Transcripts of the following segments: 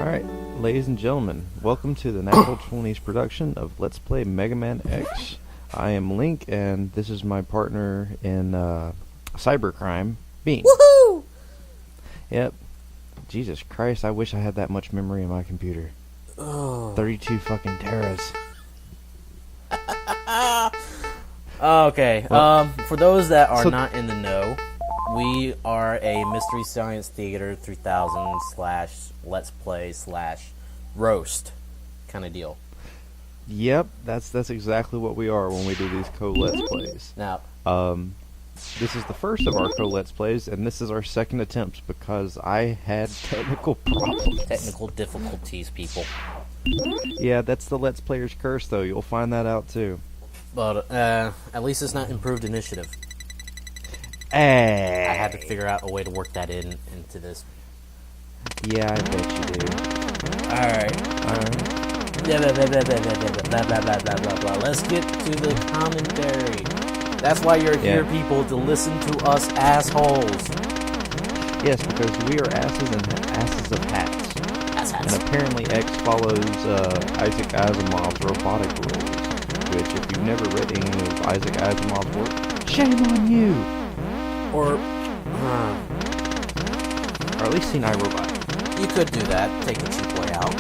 Alright, ladies and gentlemen, welcome to the Natural 20s production of Let's Play Megaman X. I am Link, and this is my partner in cybercrime, Bean. Woohoo! Yep. Jesus Christ, I wish I had that much memory in my computer. Oh. 32 fucking teras. Okay, Well, for those that are not in the know, we are a Mystery Science Theater 3000 / Let's Play / roast kind of deal. Yep, that's exactly what we are when we do these co-Let's Plays. Now, this is the first of our co-Let's Plays, and this is our second attempt because I had technical problems. technical difficulties, people. Yeah, that's the Let's Player's curse, though. You'll find that out, too. But, at least it's not improved initiative. Hey. I had to figure out a way to work that into this. Yeah, I bet you do. Alright. Let's get to the commentary. That's why you're here, people, to listen to us assholes. Yes, because we are asses and asses of hats. And apparently X follows Isaac Asimov's robotic rules, which if you've never read any of Isaac Asimov's work, shame on you! Or at least seen iRobot. You could do that, take the cheap way out.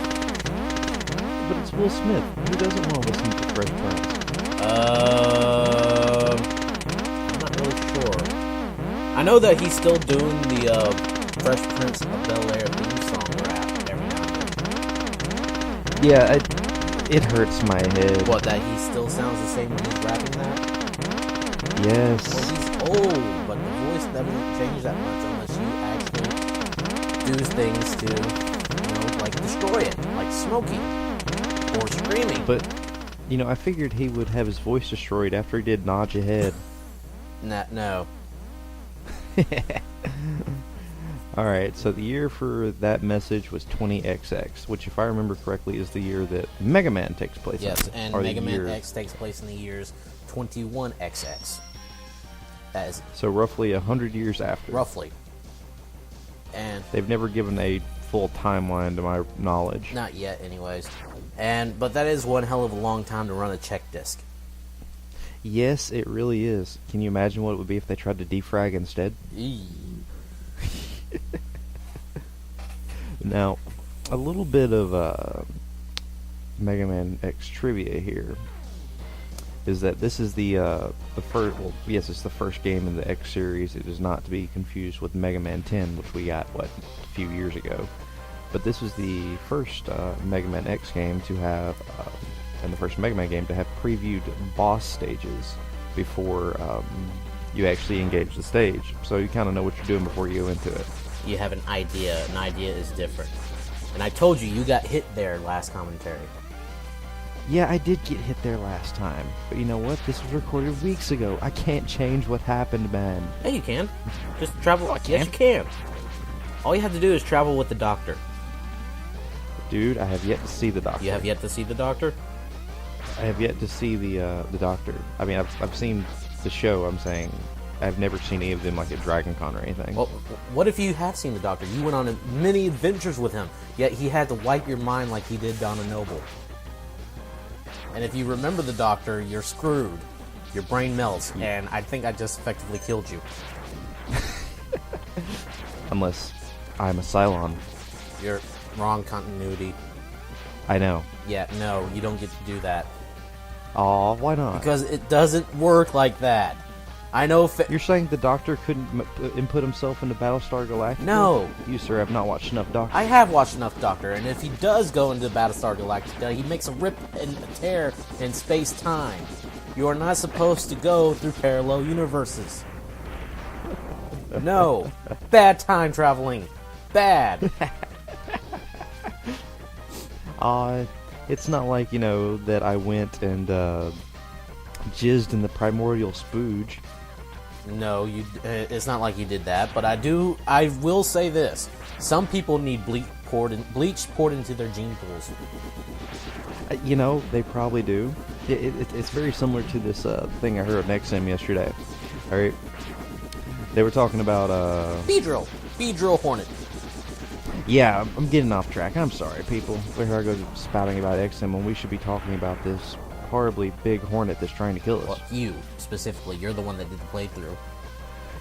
But it's Will Smith. Who doesn't want to listen to Fresh Prince? I'm not really sure. I know that he's still doing the Fresh Prince of Bel-Air theme song rap every now and then. Yeah, it hurts my head. What, that he still sounds the same when he's rapping that? Yes. Well, he's old, but the voice doesn't change that much unless you actually do things to, like destroy it, like smoking or screaming. But, I figured he would have his voice destroyed after he did Nod Your Head. No. Alright, so the year for that message was 20XX, which if I remember correctly is the year that Mega Man takes place in. Yes, and Megaman X takes place in the years 21XX. That is so roughly 100 years after. Roughly. And they've never given a full timeline to my knowledge. Not yet, anyways. But that is one hell of a long time to run a check disk. Yes, it really is. Can you imagine what it would be if they tried to defrag instead? Now, a little bit of Mega Man X trivia here is that this is the first. Well, yes, it's the first game in the X series. It is not to be confused with Mega Man 10, which we got a few years ago. But this was the first Mega Man X game to have, and the first Mega Man game to have previewed boss stages before you actually engage the stage. So you kind of know what you're doing before you go into it. You have an idea. An idea is different. And I told you got hit there last commentary. Yeah, I did get hit there last time. But you know what? This was recorded weeks ago. I can't change what happened, man. Hey, you can. Just travel. Oh, I can? Yes, you can. All you have to do is travel with the doctor. Dude, I have yet to see the doctor. You have yet to see the doctor? I have yet to see the doctor. I mean, I've seen the show, I'm saying. I've never seen any of them like at Dragon Con or anything. Well, what if you have seen the doctor? You went on many adventures with him, yet he had to wipe your mind like he did Donna Noble. And if you remember the doctor, you're screwed. Your brain melts, and I think I just effectively killed you. Unless I'm a Cylon. You're wrong continuity. I know. Yeah, no, you don't get to do that. Aw, why not? Because it doesn't work like that. I know. You're saying the Doctor couldn't input himself into Battlestar Galactica? No. You, sir, have not watched enough Doctor. I have watched enough Doctor, and if he does go into Battlestar Galactica, he makes a rip and a tear in space-time. You are not supposed to go through parallel universes. No. Bad time traveling. Bad. It's not like, that I went and jizzed in the primordial spooge. No, it's not like you did that, but I will say this. Some people need bleach poured into their gene pools. They probably do. It's very similar to this thing I heard on XM yesterday. Alright? They were talking about, Beedrill Hornet. Yeah, I'm getting off track. I'm sorry, people. Here I go spouting about XM when we should be talking about this horribly big hornet that's trying to kill us. Well, you, specifically. You're the one that did the playthrough.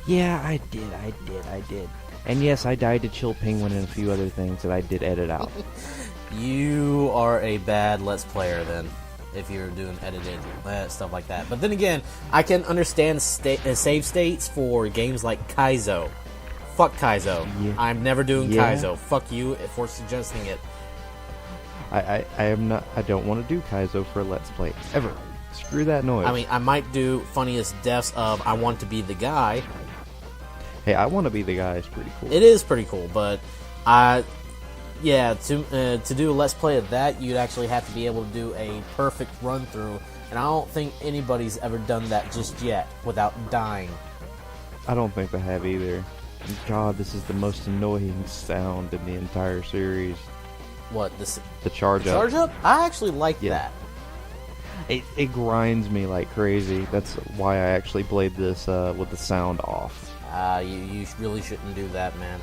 Yeah, I did. And yes, I died to Chill Penguin and a few other things that I did edit out. You are a bad Let's Player, then, if you're doing edited stuff like that. But then again, I can understand save states for games like Kaizo. Fuck Kaizo. Yeah. I'm never doing Yeah. Kaizo. Fuck you for suggesting it. I am not. I don't want to do Kaizo for a Let's Play ever. Screw that noise. I mean, I might do funniest deaths of I want to be the guy. hey, I want to be the guy. Is pretty cool. It is pretty cool, but to do a Let's Play of that, you'd actually have to be able to do a perfect run through, and I don't think anybody's ever done that just yet without dying. I don't think they have either. God, this is the most annoying sound in the entire series. What The charge up. charge up? I actually like Yeah. that. It grinds me like crazy. That's why I actually played this with the sound off. You really shouldn't do that, man.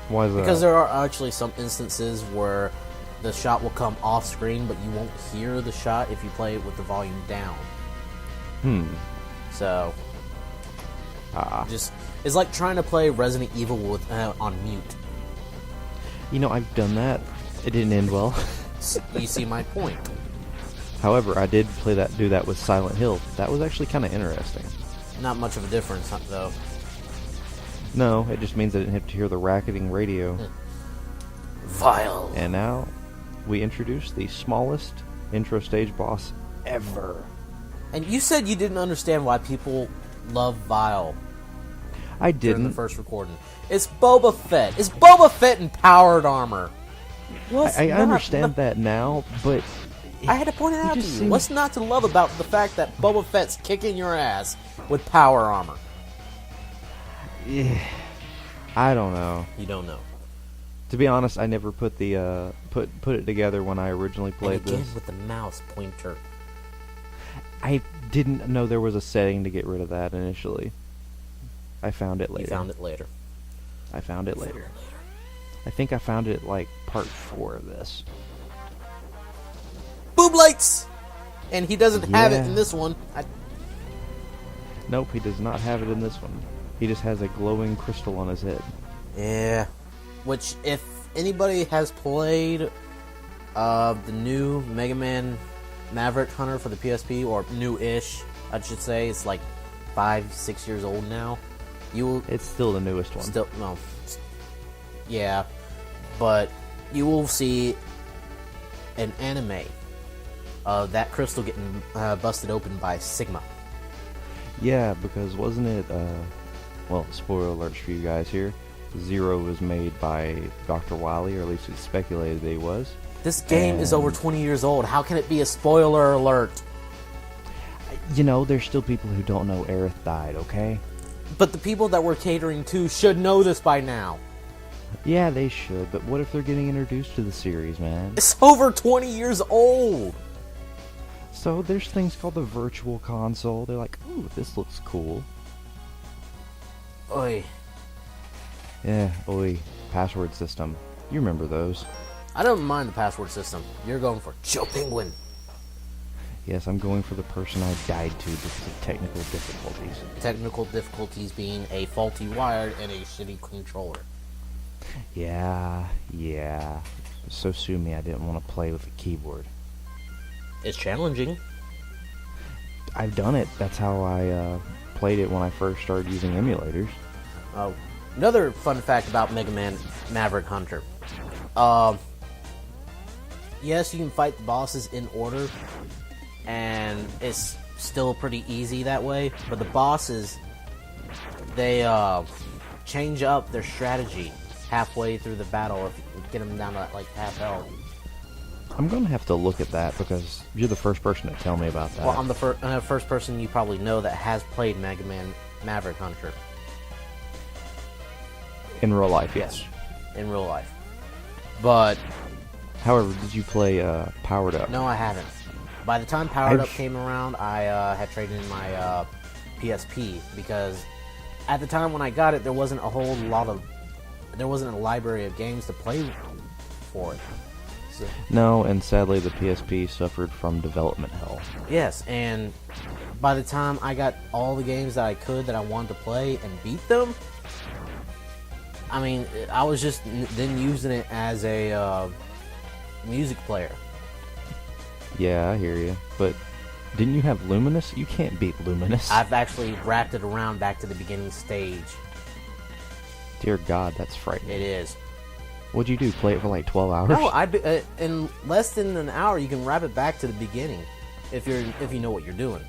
Why is that? Because there are actually some instances where the shot will come off screen, but you won't hear the shot if you play it with the volume down. So, just it's like trying to play Resident Evil with on mute. You know, I've done that. It didn't end well. You see my point. However, I did do that with Silent Hill. That was actually kind of interesting. Not much of a difference, though. No, it just means I didn't have to hear the racketing radio. Vile. And now, we introduce the smallest intro stage boss ever. And you said you didn't understand why people love Vile I during didn't. the first recording. It's Boba Fett. It's Boba Fett in powered armor. I understand that now, but I had to point it out to just you. seems- What's not to love about the fact that Boba Fett's kicking your ass with power armor? I don't know. You don't know. To be honest, I never put the put it together when I originally played And again this. with the mouse pointer. I didn't know there was a setting to get rid of that initially. I found it later. You found it later. I found it later. I think I found it like part 4 of this. Boob lights! And he doesn't have it Yeah. in this one. Nope, he does not have it in this one. He just has a glowing crystal on his head. Yeah. Which, if anybody has played the new Megaman Maverick Hunter for the PSP, or new-ish, I should say, it's like 5-6 years old now. You will It's still the newest one. still no, yeah, but you will see an anime of that crystal getting busted open by Sigma. Yeah, because wasn't it, well, spoiler alerts for you guys here. Zero was made by Dr. Wily, or at least it's speculated that he was. This game is over 20 years old. How can it be a spoiler alert? You know, there's still people who don't know Aerith died, okay? But the people that we're catering to should know this by now. Yeah, they should, but what if they're getting introduced to the series, man? It's over 20 years old. So there's things called the Virtual Console. They're like, ooh, this looks cool. Oy. Yeah, oi, password system. You remember those. I don't mind the password system. You're going for Joe Penguin. Yes, I'm going for the person I died to because of technical difficulties. Technical difficulties being a faulty wire and a shitty controller. Yeah. So sue me, I didn't want to play with a keyboard. It's challenging. I've done it. That's how I played it when I first started using emulators. Another fun fact about Mega Man Maverick Hunter. Yes, you can fight the bosses in order, and it's still pretty easy that way, but the bosses, they change up their strategy halfway through the battle if you get them down to like half health. I'm going to have to look at that because you're the first person to tell me about that. Well, I'm the first person you probably know that has played Mega Man Maverick Hunter. In real life, yes. In real life. But However, did you play Powered Up? no, I haven't. By the time Powered Up came around, I had traded in my PSP because at the time when I got it, there wasn't a whole lot of there wasn't a library of games to play for it. So, No, and sadly the PSP suffered from development hell. yes, and by the time I got all the games that I could that I wanted to play and beat them, I mean, I was just then using it as a music player. Yeah, I hear you. But didn't you have Luminous? You can't beat Luminous. I've actually wrapped it around back to the beginning stage. Dear God, that's frightening. It is. What'd you do? Play it for like 12 hours? No, in less than an hour you can wrap it back to the beginning if you know what you're doing.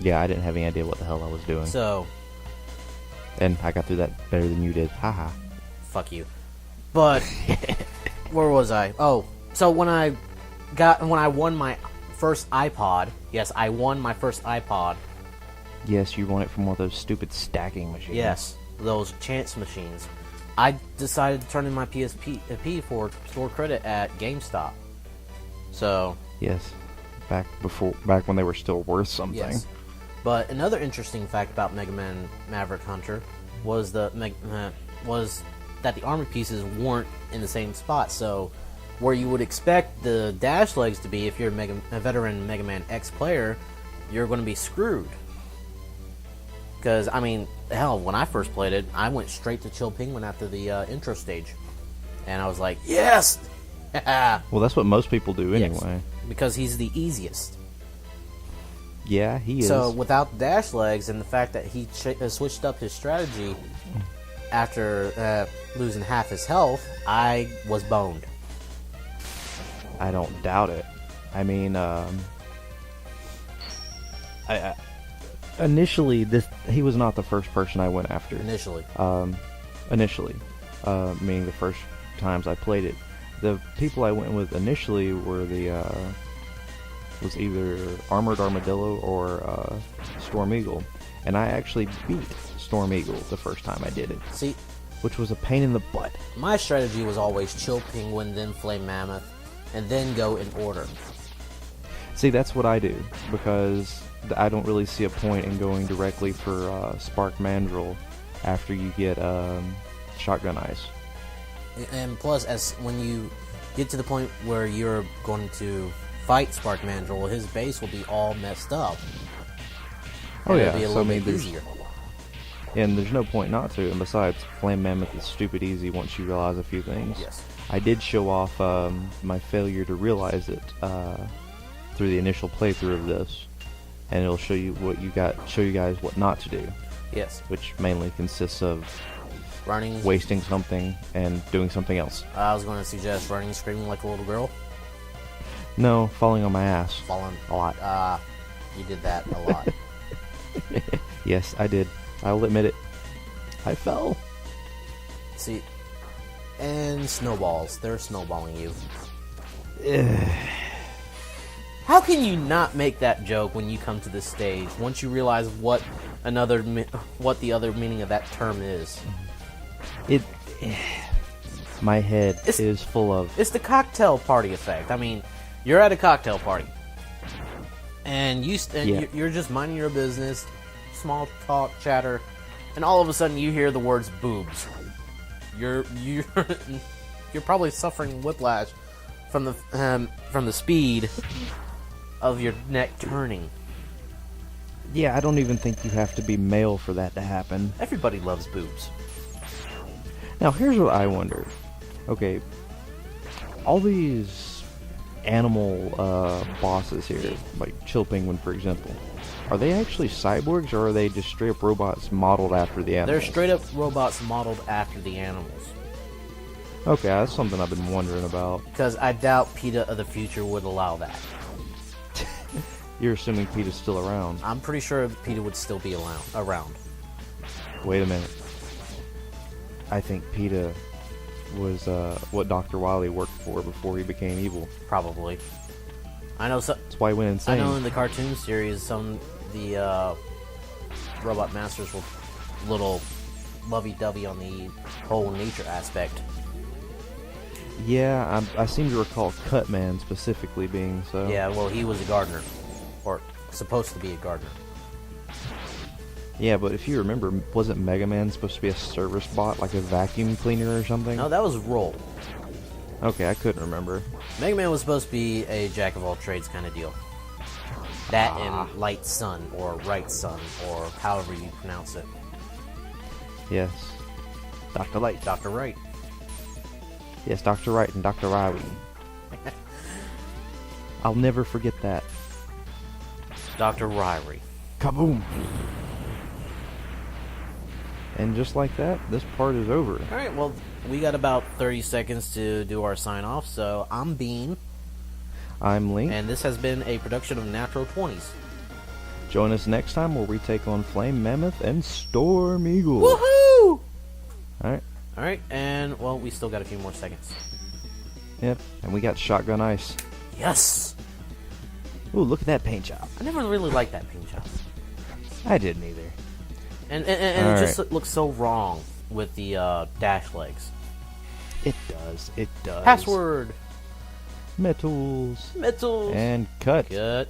Yeah, I didn't have any idea what the hell I was doing. So, And I got through that better than you did. Haha. fuck you. But where was I? Oh, so when I won my first iPod, yes, I won my first iPod. Yes, you won it from one of those stupid stacking machines. Yes, those chance machines. I decided to turn in my PSP for store credit at GameStop. So, Yes. Back when they were still worth something. yes. But another interesting fact about Mega Man Maverick Hunter was that the armor pieces weren't in the same spot. So, where you would expect the dash legs to be if you're a veteran Mega Man X player, you're going to be screwed. Because, I mean, hell, when I first played it, I went straight to Chill Penguin after the intro stage. And I was like, yes! Well, that's what most people do anyway. Yes, because he's the easiest. Yeah, he is. So, without dash legs and the fact that he switched up his strategy after losing half his health, I was boned. I don't doubt it. I mean, initially, he was not the first person I went after. Initially. Meaning the first times I played it. The people I went with initially were was either Armored Armadillo or Storm Eagle, and I actually beat Storm Eagle the first time I did it. See, which was a pain in the butt. my strategy was always Chill Penguin, then Flame Mammoth, and then go in order. See, that's what I do, because I don't really see a point in going directly for Spark Mandrill after you get Shotgun Ice. And plus, when you get to the point where you're going to fight Spark Mandrill, his base will be all messed up. Oh yeah, it'll be a little bit easier. And there's no point not to. And besides, Flame Mammoth is stupid easy once you realize a few things. Yes. I did show off my failure to realize it through the initial playthrough of this, and it'll show you guys what not to do. Yes. Which mainly consists of Running. wasting something and doing something else. I was going to suggest running, screaming like a little girl. No, falling on my ass. Falling a lot. You did that a lot. Yes, I did. I'll admit it. I fell. See, and snowballs. They're snowballing you. How can you not make that joke when you come to this stage once you realize what the other meaning of that term is? My head is full of... It's the cocktail party effect. I mean, you're at a cocktail party, and you're just minding your business, small talk, chatter, and all of a sudden you hear the words boobs. You're probably suffering whiplash from the speed of your neck turning. Yeah, I don't even think you have to be male for that to happen. Everybody loves boobs. Now, here's what I wonder. Okay, all these animal bosses here, like Chill Penguin, for example, are they actually cyborgs, or are they just straight up robots modeled after the animals? They're straight up robots modeled after the animals. Okay, that's something I've been wondering about. Because I doubt PETA of the future would allow that. You're assuming PETA's still around. I'm pretty sure PETA would still be around. Wait a minute. I think PETA was what Dr. Wily worked for before he became evil. Probably. I know. That's why he went insane. I know in the cartoon series, the robot masters were a little lovey-dovey on the whole nature aspect. Yeah, I seem to recall Cutman specifically being so. Yeah, well, he was a gardener, or supposed to be a gardener. Yeah, but if you remember, wasn't Mega Man supposed to be a service bot, like a vacuum cleaner or something? No, that was Roll. Okay, I couldn't remember. Mega Man was supposed to be a jack of all trades kind of deal. That and Light Sun, or Right Sun, or however you pronounce it. Yes. Dr. Light. Dr. Wright. Yes, Dr. Wright and Dr. Riley. I'll never forget that. Dr. Ryrie. Kaboom! And just like that, this part is over. Alright, well, we got about 30 seconds to do our sign off, so I'm Bean. I'm Link. And this has been a production of Natural 20s. Join us next time where we take on Flame Mammoth and Storm Eagle. Woohoo! Alright. Alright, and, well, we still got a few more seconds. Yep, and we got Shotgun Ice. Yes! Ooh, look at that paint job. I never really liked that paint job. I didn't either. And it just looks so wrong with the dash legs. It does. It does. Password! Metals. Metals! And cut. Cut.